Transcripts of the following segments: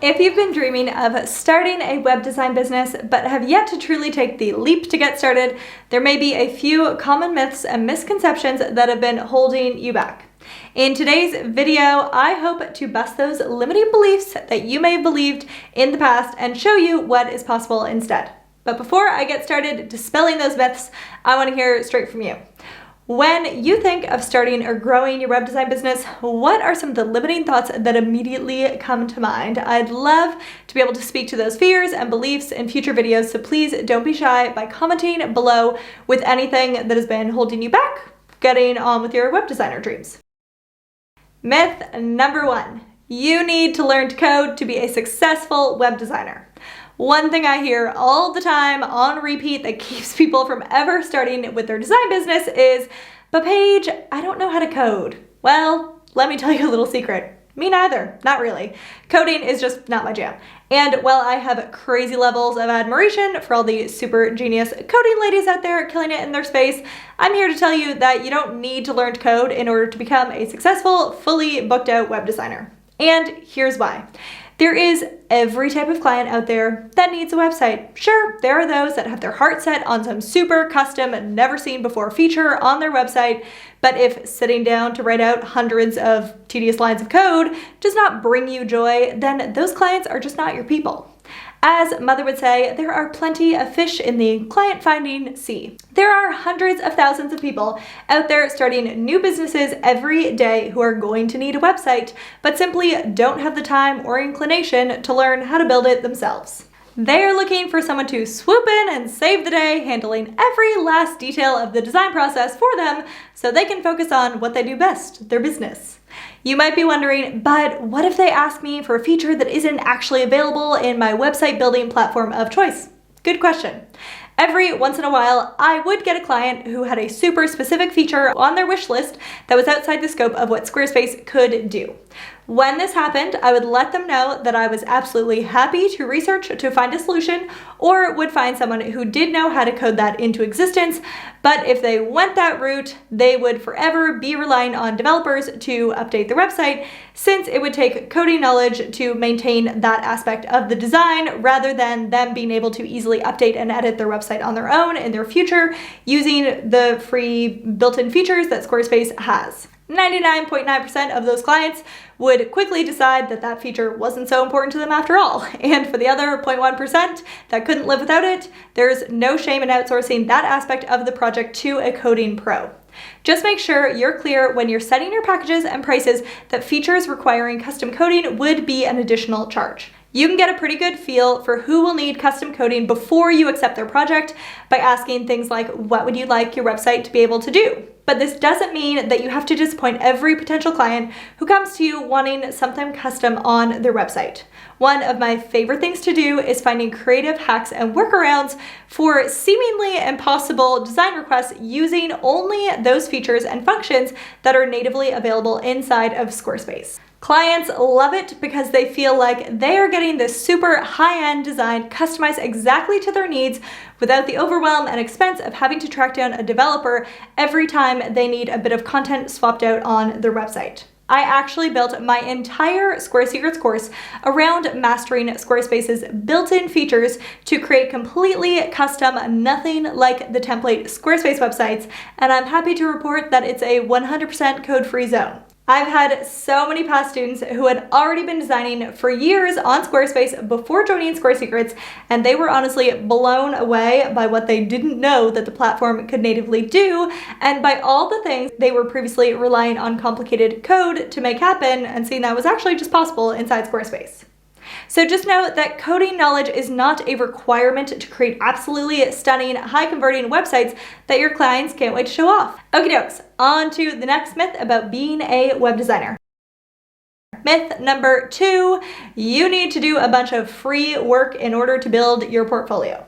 If you've been dreaming of starting a web design business but have yet to truly take the leap to get started, there may be a few common myths and misconceptions that have been holding you back. In today's video, I hope to bust those limiting beliefs that you may have believed in the past and show you what is possible instead. But before I get started dispelling those myths, I want to hear straight from you. When you think of starting or growing your web design business, what are some of the limiting thoughts that immediately come to mind? I'd love to be able to speak to those fears and beliefs in future videos, so please don't be shy by commenting below with anything that has been holding you back getting on with your web designer dreams. Myth number 1, you need to learn to code to be a successful web designer. One thing I hear all the time on repeat that keeps people from ever starting with their design business is, "But Paige, I don't know how to code." Well, let me tell you a little secret. Me neither, not really. Coding is just not my jam. And while I have crazy levels of admiration for all the super genius coding ladies out there killing it in their space, I'm here to tell you that you don't need to learn to code in order to become a successful, fully booked out web designer. And here's why. There is every type of client out there that needs a website. Sure, there are those that have their heart set on some super custom, never seen before feature on their website, but if sitting down to write out hundreds of tedious lines of code does not bring you joy, then those clients are just not your people. As Mother would say, there are plenty of fish in the client-finding sea. There are hundreds of thousands of people out there starting new businesses every day who are going to need a website, but simply don't have the time or inclination to learn how to build it themselves. They are looking for someone to swoop in and save the day, handling every last detail of the design process for them so they can focus on what they do best, their business. You might be wondering, but what if they ask me for a feature that isn't actually available in my website building platform of choice? Good question. Every once in a while, I would get a client who had a super specific feature on their wish list that was outside the scope of what Squarespace could do. When this happened, I would let them know that I was absolutely happy to research to find a solution or would find someone who did know how to code that into existence. But if they went that route, they would forever be relying on developers to update their website, since it would take coding knowledge to maintain that aspect of the design rather than them being able to easily update and edit their website on their own in their future using the free built-in features that Squarespace has. 99.9% of those clients would quickly decide that that feature wasn't so important to them after all. And for the other 0.1% that couldn't live without it, there's no shame in outsourcing that aspect of the project to a coding pro. Just make sure you're clear when you're setting your packages and prices that features requiring custom coding would be an additional charge. You can get a pretty good feel for who will need custom coding before you accept their project by asking things like, what would you like your website to be able to do? But this doesn't mean that you have to disappoint every potential client who comes to you wanting something custom on their website. One of my favorite things to do is finding creative hacks and workarounds for seemingly impossible design requests using only those features and functions that are natively available inside of Squarespace. Clients love it because they feel like they are getting this super high-end design customized exactly to their needs without the overwhelm and expense of having to track down a developer every time they need a bit of content swapped out on their website. I actually built my entire Square Secrets course around mastering Squarespace's built-in features to create completely custom, nothing like the template Squarespace websites, and I'm happy to report that it's a 100% code-free zone. I've had so many past students who had already been designing for years on Squarespace before joining Square Secrets, and they were honestly blown away by what they didn't know that the platform could natively do, and by all the things they were previously relying on complicated code to make happen, and seeing that was actually just possible inside Squarespace. So just know that coding knowledge is not a requirement to create absolutely stunning, high-converting websites that your clients can't wait to show off. Okie dokes, on to the next myth about being a web designer. Myth number 2, you need to do a bunch of free work in order to build your portfolio.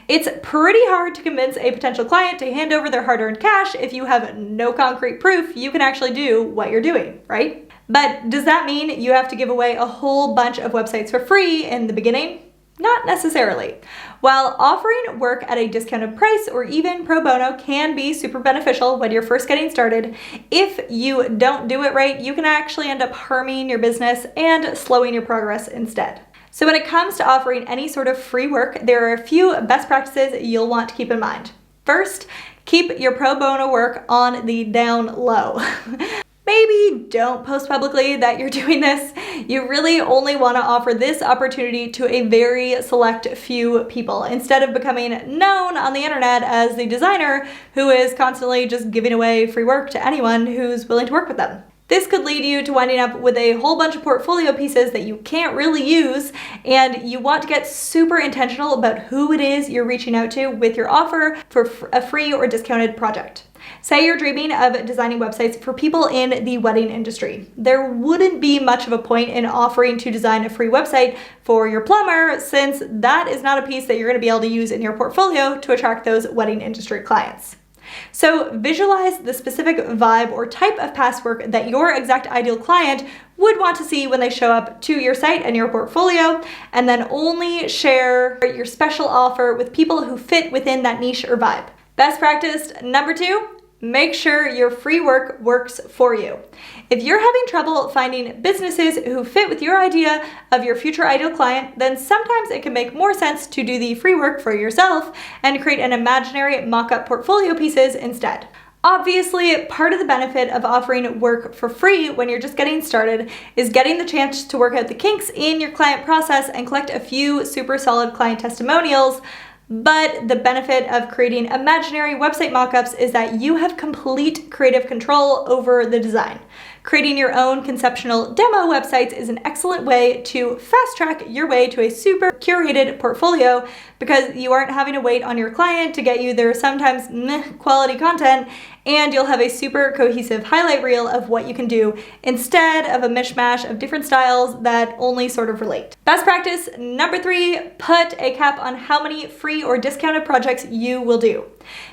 It's pretty hard to convince a potential client to hand over their hard-earned cash if you have no concrete proof you can actually do what you're doing, right? But does that mean you have to give away a whole bunch of websites for free in the beginning? Not necessarily. While offering work at a discounted price or even pro bono can be super beneficial when you're first getting started, if you don't do it right, you can actually end up harming your business and slowing your progress instead. So when it comes to offering any sort of free work, there are a few best practices you'll want to keep in mind. First, keep your pro bono work on the down low. Maybe don't post publicly that you're doing this. You really only want to offer this opportunity to a very select few people instead of becoming known on the internet as the designer who is constantly just giving away free work to anyone who's willing to work with them. This could lead you to winding up with a whole bunch of portfolio pieces that you can't really use, and you want to get super intentional about who it is you're reaching out to with your offer for a free or discounted project. Say you're dreaming of designing websites for people in the wedding industry. There wouldn't be much of a point in offering to design a free website for your plumber, since that is not a piece that you're going to be able to use in your portfolio to attract those wedding industry clients. So visualize the specific vibe or type of past work that your exact ideal client would want to see when they show up to your site and your portfolio, and then only share your special offer with people who fit within that niche or vibe. Best practice number 2, make sure your free work works for you. If you're having trouble finding businesses who fit with your idea of your future ideal client, then sometimes it can make more sense to do the free work for yourself and create an imaginary mock-up portfolio pieces instead. Obviously, part of the benefit of offering work for free when you're just getting started is getting the chance to work out the kinks in your client process and collect a few super solid client testimonials. But the benefit of creating imaginary website mockups is that you have complete creative control over the design. Creating your own conceptual demo websites is an excellent way to fast track your way to a super curated portfolio because you aren't having to wait on your client to get you their sometimes quality content, and you'll have a super cohesive highlight reel of what you can do instead of a mishmash of different styles that only sort of relate. Best practice number 3, put a cap on how many free or discounted projects you will do.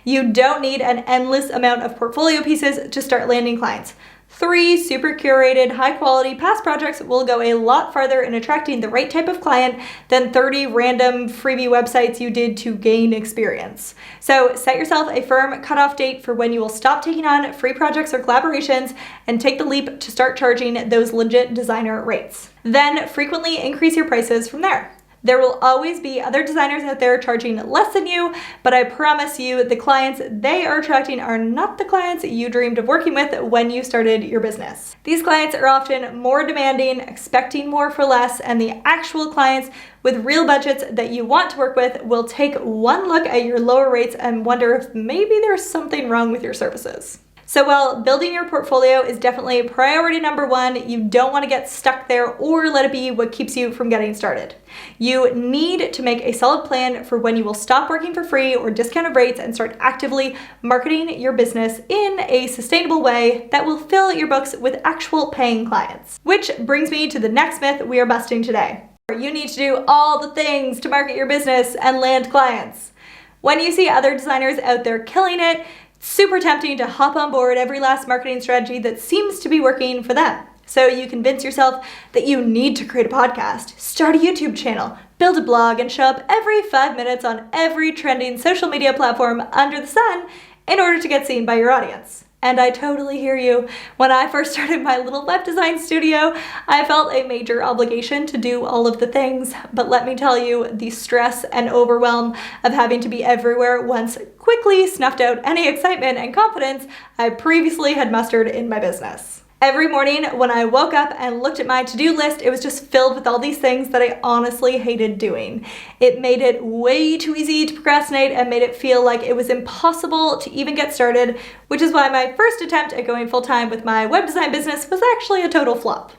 You don't need an endless amount of portfolio pieces to start landing clients. 3 super curated, high quality past projects will go a lot farther in attracting the right type of client than 30 random freebie websites you did to gain experience. So set yourself a firm cutoff date for when you will stop taking on free projects or collaborations and take the leap to start charging those legit designer rates. Then frequently increase your prices from there. There will always be other designers out there charging less than you, but I promise you the clients they are attracting are not the clients you dreamed of working with when you started your business. These clients are often more demanding, expecting more for less, and the actual clients with real budgets that you want to work with will take one look at your lower rates and wonder if maybe there's something wrong with your services. So while building your portfolio is definitely priority number 1, you don't want to get stuck there or let it be what keeps you from getting started. You need to make a solid plan for when you will stop working for free or discounted rates and start actively marketing your business in a sustainable way that will fill your books with actual paying clients. Which brings me to the next myth we are busting today. You need to do all the things to market your business and land clients. When you see other designers out there killing it, super tempting to hop on board every last marketing strategy that seems to be working for them. So you convince yourself that you need to create a podcast, start a YouTube channel, build a blog, and show up every 5 minutes on every trending social media platform under the sun in order to get seen by your audience. And I totally hear you. When I first started my little web design studio, I felt a major obligation to do all of the things. But let me tell you, the stress and overwhelm of having to be everywhere once quickly snuffed out any excitement and confidence I previously had mustered in my business. Every morning when I woke up and looked at my to-do list, it was just filled with all these things that I honestly hated doing. It made it way too easy to procrastinate and made it feel like it was impossible to even get started, which is why my first attempt at going full-time with my web design business was actually a total flop.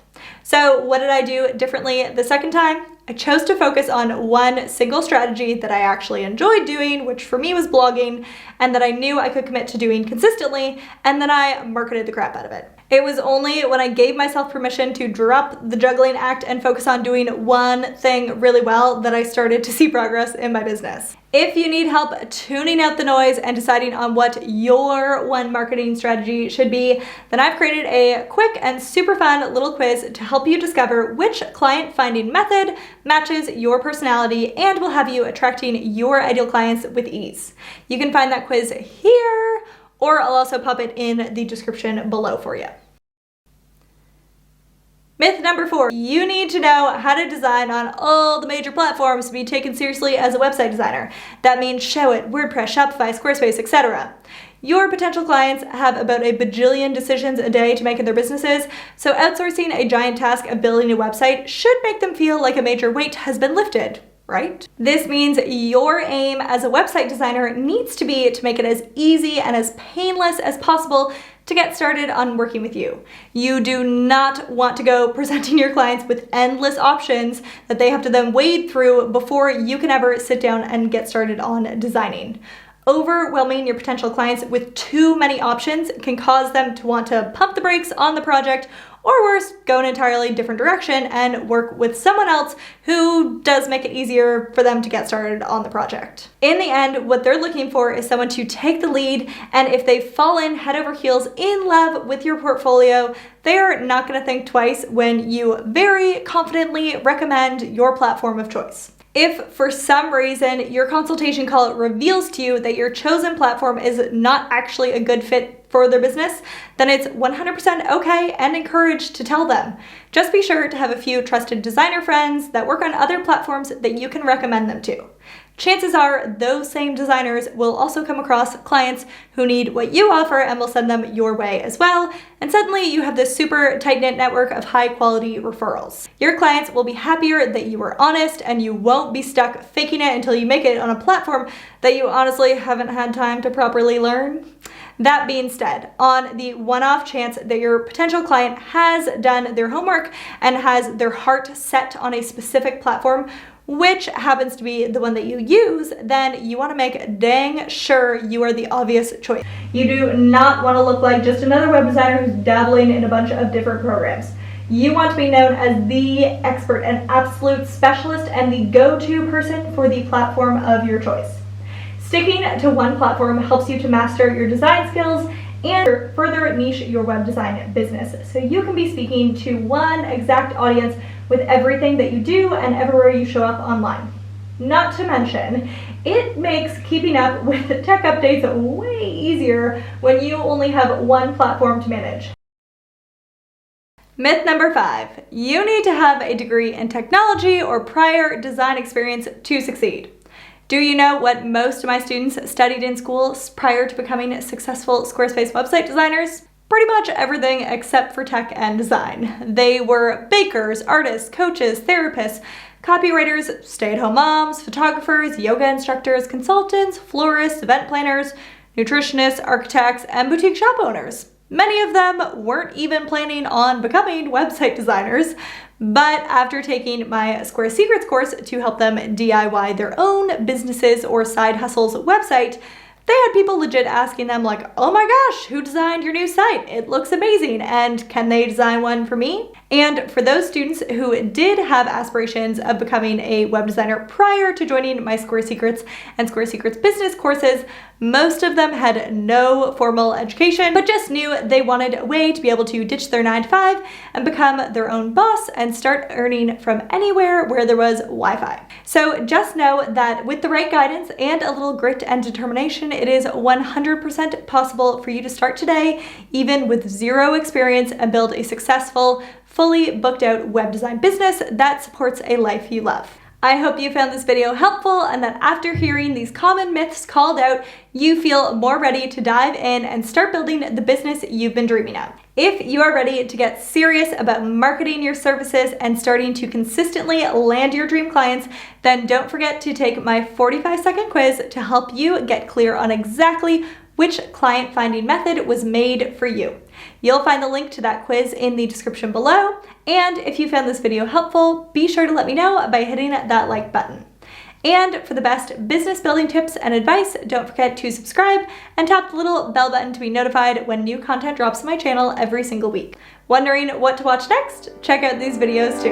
So what did I do differently the second time? I chose to focus on one single strategy that I actually enjoyed doing, which for me was blogging, and that I knew I could commit to doing consistently, and then I marketed the crap out of it. It was only when I gave myself permission to drop the juggling act and focus on doing one thing really well that I started to see progress in my business. If you need help tuning out the noise and deciding on what your one marketing strategy should be, then I've created a quick and super fun little quiz to help you discover which client finding method matches your personality and will have you attracting your ideal clients with ease. You can find that quiz here, or I'll also pop it in the description below for you. Myth number 4, you need to know how to design on all the major platforms to be taken seriously as a website designer. That means Showit, WordPress, Shopify, Squarespace, etc. Your potential clients have about a bajillion decisions a day to make in their businesses, so outsourcing a giant task of building a website should make them feel like a major weight has been lifted, right? This means your aim as a website designer needs to be to make it as easy and as painless as possible to get started on working with you. You do not want to go presenting your clients with endless options that they have to then wade through before you can ever sit down and get started on designing. Overwhelming your potential clients with too many options can cause them to want to pump the brakes on the project, or worse, go an entirely different direction and work with someone else who does make it easier for them to get started on the project. In the end, what they're looking for is someone to take the lead, and if they've fallen head over heels in love with your portfolio, they are not going to think twice when you very confidently recommend your platform of choice. If for some reason your consultation call reveals to you that your chosen platform is not actually a good fit for their business, then it's 100% okay and encouraged to tell them. Just be sure to have a few trusted designer friends that work on other platforms that you can recommend them to. Chances are those same designers will also come across clients who need what you offer and will send them your way as well, and suddenly you have this super tight-knit network of high-quality referrals. Your clients will be happier that you were honest, and you won't be stuck faking it until you make it on a platform that you honestly haven't had time to properly learn. That being said, on the one-off chance that your potential client has done their homework and has their heart set on a specific platform, which happens to be the one that you use, then you want to make dang sure you are the obvious choice. You do not want to look like just another web designer who's dabbling in a bunch of different programs. You want to be known as the expert and absolute specialist and the go-to person for the platform of your choice. Sticking to one platform helps you to master your design skills and further niche your web design business, so you can be speaking to one exact audience with everything that you do and everywhere you show up online. Not to mention, it makes keeping up with tech updates way easier when you only have one platform to manage. Myth number 5, you need to have a degree in technology or prior design experience to succeed. Do you know what most of my students studied in school prior to becoming successful Squarespace website designers? Pretty much everything except for tech and design. They were bakers, artists, coaches, therapists, copywriters, stay-at-home moms, photographers, yoga instructors, consultants, florists, event planners, nutritionists, architects, and boutique shop owners. Many of them weren't even planning on becoming website designers, but after taking my Square Secrets course to help them DIY their own businesses or side hustles website, they had people legit asking them like, oh my gosh, who designed your new site? It looks amazing, and can they design one for me? And for those students who did have aspirations of becoming a web designer prior to joining my Square Secrets and Square Secrets business courses, most of them had no formal education, but just knew they wanted a way to be able to ditch their 9-to-5 and become their own boss and start earning from anywhere where there was Wi-Fi. So just know that with the right guidance and a little grit and determination, it is 100% possible for you to start today, even with zero experience, and build a successful, fully booked out web design business that supports a life you love. I hope you found this video helpful and that after hearing these common myths called out, you feel more ready to dive in and start building the business you've been dreaming of. If you are ready to get serious about marketing your services and starting to consistently land your dream clients, then don't forget to take my 45-second quiz to help you get clear on exactly which client finding method was made for you. You'll find the link to that quiz in the description below, and if you found this video helpful, be sure to let me know by hitting that like button. And for the best business building tips and advice, don't forget to subscribe and tap the little bell button to be notified when new content drops on my channel every single week. Wondering what to watch next? Check out these videos too.